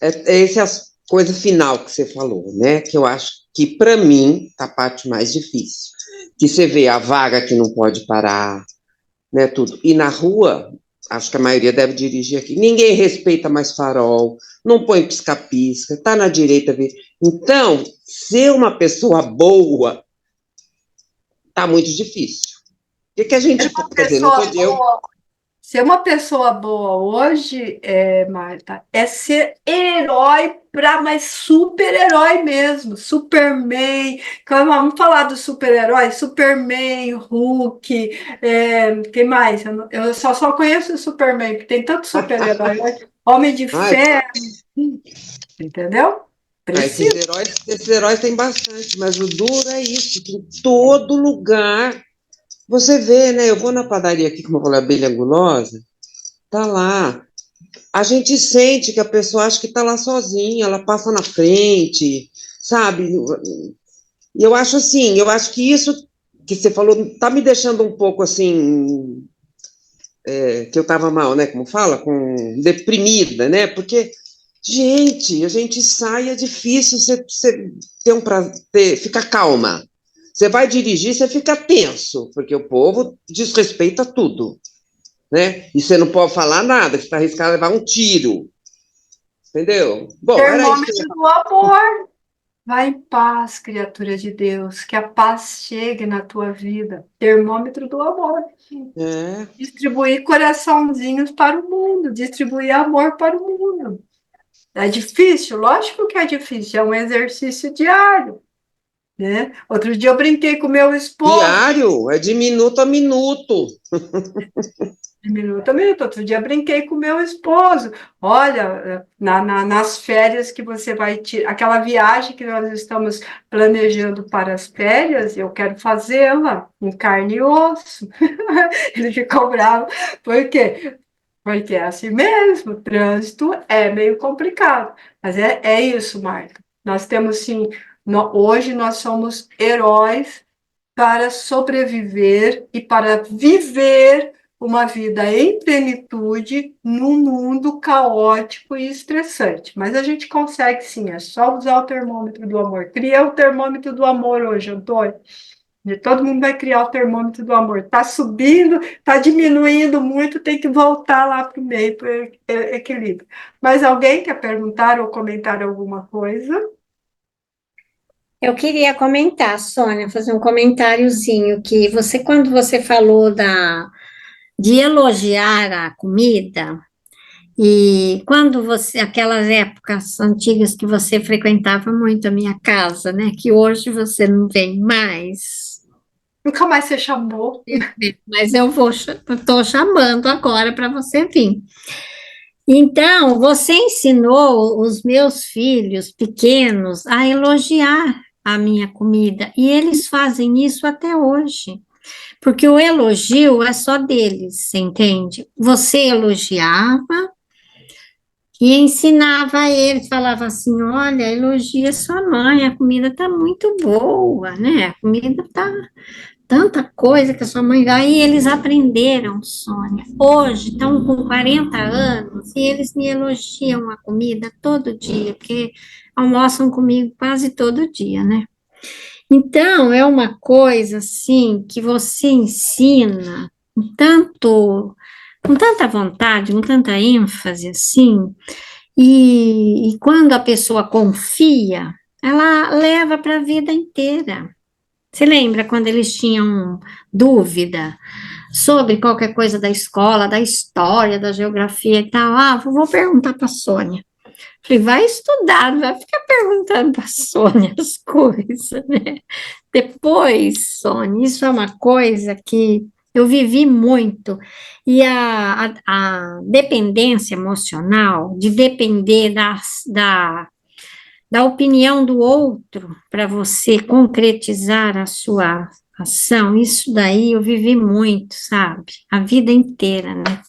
Essa é a coisa final que você falou, né? Que eu acho que, para mim, tá a parte mais difícil. Que você vê a vaga que não pode parar, né? Tudo. E na rua, acho que a maioria deve dirigir aqui. Ninguém respeita mais farol, não põe pisca-pisca, tá na direita. Então, ser uma pessoa boa tá muito difícil. O que, que a gente Ser uma pode. Quer dizer, não tô pessoa eu. boa. Ser uma pessoa boa hoje, Marta, é ser herói para mais super-herói mesmo. Superman. Vamos falar do super-herói? Superman, Hulk, quem mais? Eu só conheço o Superman, porque tem tanto super-herói, né? Homem de Ai, Ferro, entendeu? Precisa. esses heróis tem bastante, mas o duro é isso, que em todo lugar você vê, né? Eu vou na padaria aqui, como eu falei, abelha gulosa, tá lá. A gente sente que a pessoa acha que tá lá sozinha, ela passa na frente, sabe? E eu acho assim, eu acho que isso que você falou tá me deixando um pouco assim, que eu tava mal, né? Como fala? Com deprimida, né? Porque gente, a gente sai, é difícil você ter um prazer, ficar calma. Você vai dirigir, você fica tenso, porque o povo desrespeita tudo, né? E você não pode falar nada, você está arriscado a levar um tiro, entendeu? Bom, era isso que eu ia Termômetro do amor. Vai em paz, criatura de Deus, que a paz chegue na tua vida. Termômetro do amor. falar. Distribuir coraçãozinhos para o mundo, distribuir amor para o mundo. É difícil? Lógico que é difícil, é um exercício diário, né? Outro dia eu brinquei com meu esposo, Diário, é de minuto a minuto. de minuto a minuto. Outro dia brinquei com meu esposo. Olha, nas férias que você vai tirar, aquela viagem que nós estamos planejando para as férias, eu quero fazê-la em carne e osso. Ele ficou bravo, por quê? Porque é assim mesmo, o trânsito é meio complicado. Mas é isso, Marta. Nós temos sim, hoje nós somos heróis para sobreviver e para viver uma vida em plenitude num mundo caótico e estressante. Mas a gente consegue sim, é só usar o termômetro do amor. Cria o termômetro do amor hoje, Antônio. E todo mundo vai criar o termômetro do amor. Está subindo, está diminuindo muito, tem que voltar lá para o meio, para o equilíbrio. Mas alguém quer perguntar ou comentar alguma coisa? Eu queria comentar, Sônia, fazer um comentáriozinho que você, quando você falou de elogiar a comida, e quando você, aquelas épocas antigas que você frequentava muito a minha casa, né, que hoje você não vem mais, Nunca mais você chamou. mas estou chamando agora para você vir. Então, você ensinou os meus filhos pequenos a elogiar a minha comida, e eles fazem isso até hoje. Porque o elogio é só deles, você entende? Você elogiava e ensinava a eles, falava assim: olha, elogia sua mãe, a comida tá muito boa, né? A comida tanta coisa que a sua mãe... Aí eles aprenderam, Sônia. Hoje estão com 40 anos e eles me elogiam a comida todo dia, porque almoçam comigo quase todo dia, né? Então, é uma coisa assim que você ensina com tanta vontade, com tanta ênfase assim, e quando a pessoa confia, ela leva para a vida inteira. Você lembra quando eles tinham dúvida sobre qualquer coisa da escola, da história, da geografia e tal? Ah, vou perguntar para a Sônia. Falei, vai estudar, não vai ficar perguntando para a Sônia as coisas, né? Depois, Sônia, isso é uma coisa que eu vivi muito. E a dependência emocional, de depender da opinião do outro para você concretizar a sua ação, isso daí eu vivi muito, sabe? A vida inteira, né?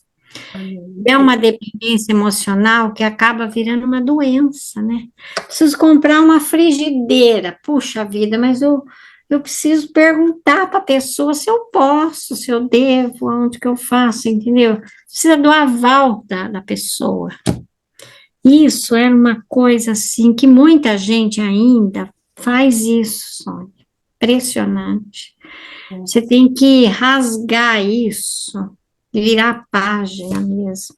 É uma dependência emocional que acaba virando uma doença, né? Preciso comprar uma frigideira, puxa vida, mas eu preciso perguntar para a pessoa se eu posso, se eu devo, aonde que eu faço, entendeu? Precisa do aval da pessoa. Isso era uma coisa assim que muita gente ainda faz isso, Sônia. Impressionante. Você tem que rasgar isso e virar a página mesmo.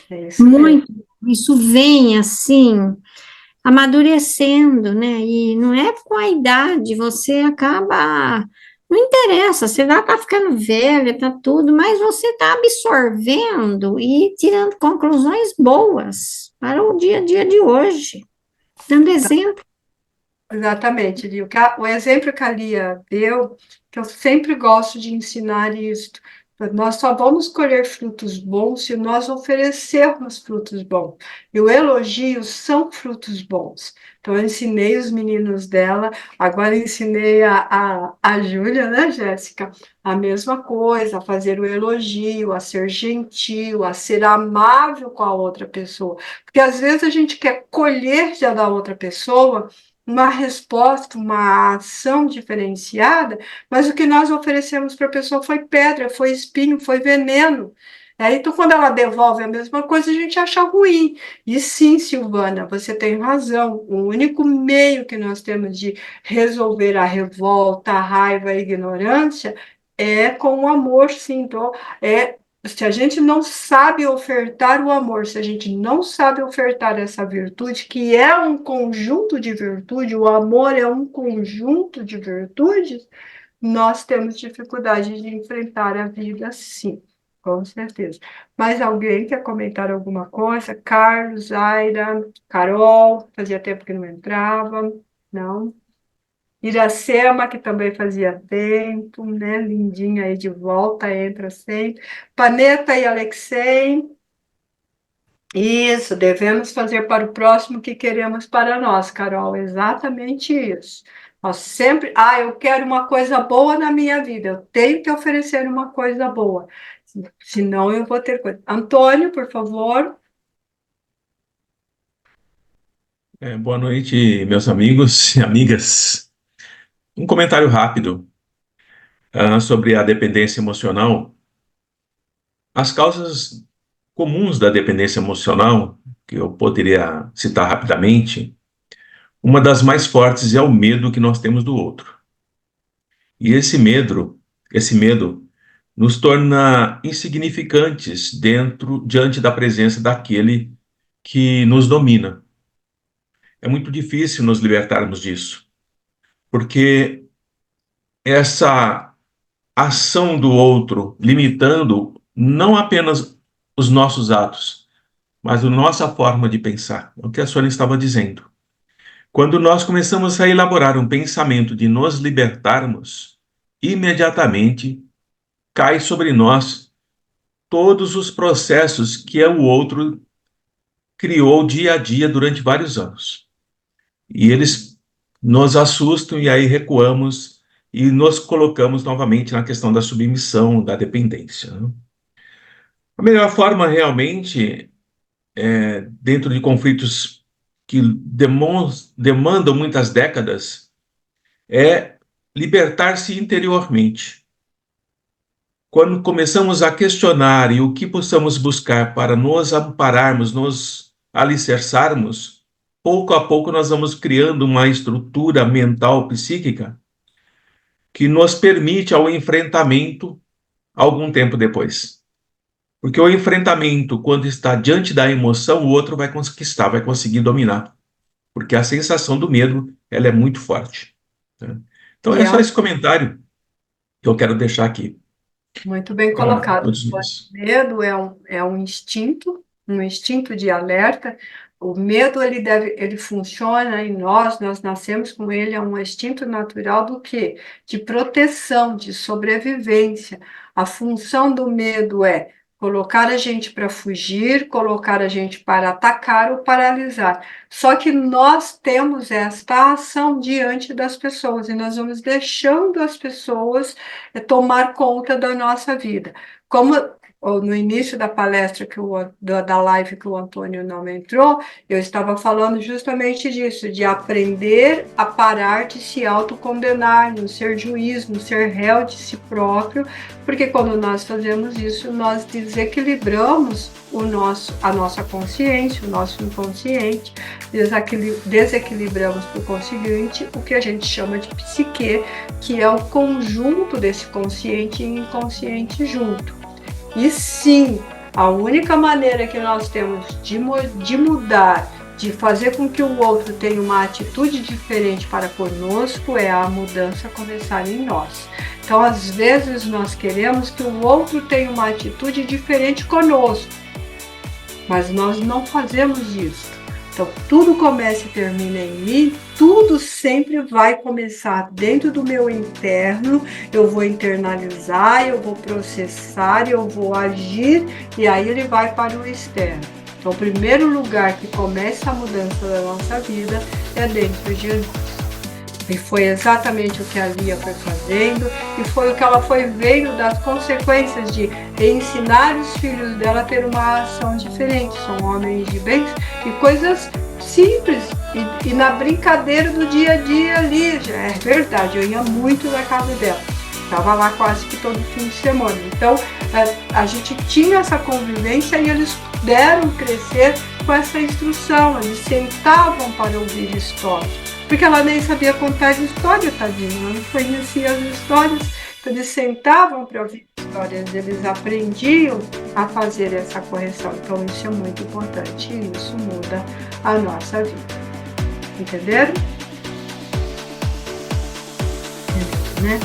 É isso mesmo. Muito. Isso vem assim, amadurecendo, né? E não é com a idade, você acaba. Não interessa, você já está ficando velha, tá tudo, mas você está absorvendo e tirando conclusões boas para o dia a dia de hoje, dando exemplo. Exatamente, Li. O exemplo que a Lia deu, que eu sempre gosto de ensinar isso. Nós só vamos colher frutos bons se nós oferecermos frutos bons. E o elogio são frutos bons. Então, eu ensinei os meninos dela, agora ensinei a Júlia, né, Jéssica? A mesma coisa, a fazer o elogio, a ser gentil, a ser amável com a outra pessoa. Porque às vezes a gente quer colher já da outra pessoa uma resposta, uma ação diferenciada, mas o que nós oferecemos para a pessoa foi pedra, foi espinho, foi veneno. Aí, então, quando ela devolve a mesma coisa, a gente acha ruim. E sim, Silvana, você tem razão. O único meio que nós temos de resolver a revolta, a raiva, a ignorância é com o amor, sim. Então, se a gente não sabe ofertar o amor, se a gente não sabe ofertar essa virtude, que é um conjunto de virtude, o amor é um conjunto de virtudes, nós temos dificuldade de enfrentar a vida, sim, com certeza. Mais alguém quer comentar alguma coisa? Carlos, Zaira, Carol, fazia tempo que não entrava, não? Iracema, que também fazia tempo, né? Lindinha aí de volta, entra sempre. Paneta e Alexei. Isso, devemos fazer para o próximo o que queremos para nós, Carol. Exatamente isso. Nós sempre, eu quero uma coisa boa na minha vida, eu tenho que oferecer uma coisa boa, senão eu vou ter coisa. Antônio, por favor. Boa noite, meus amigos e amigas. Um comentário rápido sobre a dependência emocional. As causas comuns da dependência emocional, que eu poderia citar rapidamente, uma das mais fortes é o medo que nós temos do outro. E esse medo nos torna insignificantes diante da presença daquele que nos domina. É muito difícil nos libertarmos disso, porque essa ação do outro, limitando não apenas os nossos atos, mas a nossa forma de pensar. É o que a Sônia estava dizendo. Quando nós começamos a elaborar um pensamento de nos libertarmos, imediatamente cai sobre nós todos os processos que o outro criou dia a dia durante vários anos. E eles nos assustam e aí recuamos e nos colocamos novamente na questão da submissão, da dependência, né? A melhor forma realmente, dentro de conflitos que demandam muitas décadas, é libertar-se interiormente. Quando começamos a questionar e o que possamos buscar para nos ampararmos, nos alicerçarmos, pouco a pouco nós vamos criando uma estrutura mental, psíquica, que nos permite ao enfrentamento algum tempo depois. Porque o enfrentamento, quando está diante da emoção, o outro vai conquistar, vai conseguir dominar. Porque a sensação do medo, ela é muito forte. Né? Então, é só esse comentário que eu quero deixar aqui. Muito bem colocado. O medo é um instinto de alerta. O medo, ele funciona em nós nascemos com ele, é um instinto natural do quê? De proteção, de sobrevivência. A função do medo é colocar a gente para fugir, colocar a gente para atacar ou paralisar. Só que nós temos esta ação diante das pessoas e nós vamos deixando as pessoas tomar conta da nossa vida. Como no início da palestra, da live que o Antônio não entrou, eu estava falando justamente disso, de aprender a parar de se autocondenar, no ser juiz, no ser réu de si próprio, porque quando nós fazemos isso, nós desequilibramos a nossa consciência, o nosso inconsciente, desequilibramos, por conseguinte, o que a gente chama de psique, que é o conjunto desse consciente e inconsciente junto. E sim, a única maneira que nós temos de mudar, de fazer com que o outro tenha uma atitude diferente para conosco, é a mudança começar em nós. Então, às vezes, nós queremos que o outro tenha uma atitude diferente conosco, mas nós não fazemos isso. Então, tudo começa e termina em mim, tudo sempre vai começar dentro do meu interno, eu vou internalizar, eu vou processar, eu vou agir, e aí ele vai para o externo. Então, o primeiro lugar que começa a mudança da nossa vida é dentro de nós. E foi exatamente o que a Lia foi fazendo, e foi o que ela foi vendo das consequências de ensinar os filhos dela a ter uma ação diferente. São homens de bem e coisas simples, e na brincadeira do dia a dia ali, já é verdade, eu ia muito na casa dela, estava lá quase que todo fim de semana. Então, a gente tinha essa convivência e eles puderam crescer com essa instrução, eles sentavam para ouvir histórias. Porque ela nem sabia contar as histórias, tadinha, ela não conhecia as histórias, então eles sentavam para ouvir histórias, eles aprendiam a fazer essa correção. Então isso é muito importante e isso muda a nossa vida. Entenderam? Né?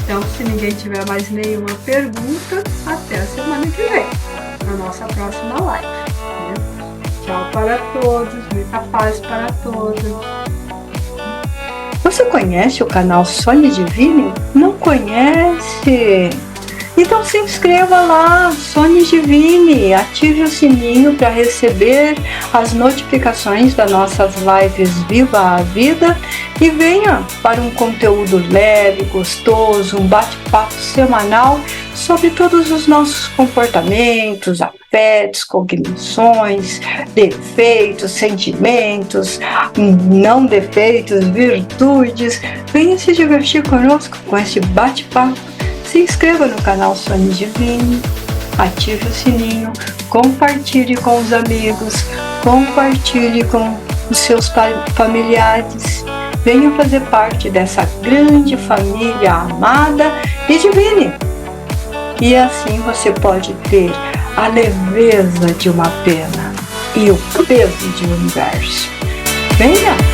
Então, se ninguém tiver mais nenhuma pergunta, até a semana que vem, na nossa próxima live. Né? Tchau para todos, muita paz para todos. Você conhece o canal Sônia Divine? Não conhece? Então se inscreva lá, Sônia Divine, ative o sininho para receber as notificações das nossas lives Viva a Vida e venha para um conteúdo leve, gostoso, um bate-papo semanal sobre todos os nossos comportamentos, afetos, cognições, defeitos, sentimentos, não defeitos, virtudes. Venha se divertir conosco com esse bate-papo. Se inscreva no canal Sônia Divine, ative o sininho, compartilhe com os amigos, compartilhe com os seus familiares. Venha fazer parte dessa grande família amada e divine. E assim você pode ter a leveza de uma pena e o peso de um universo. Venha!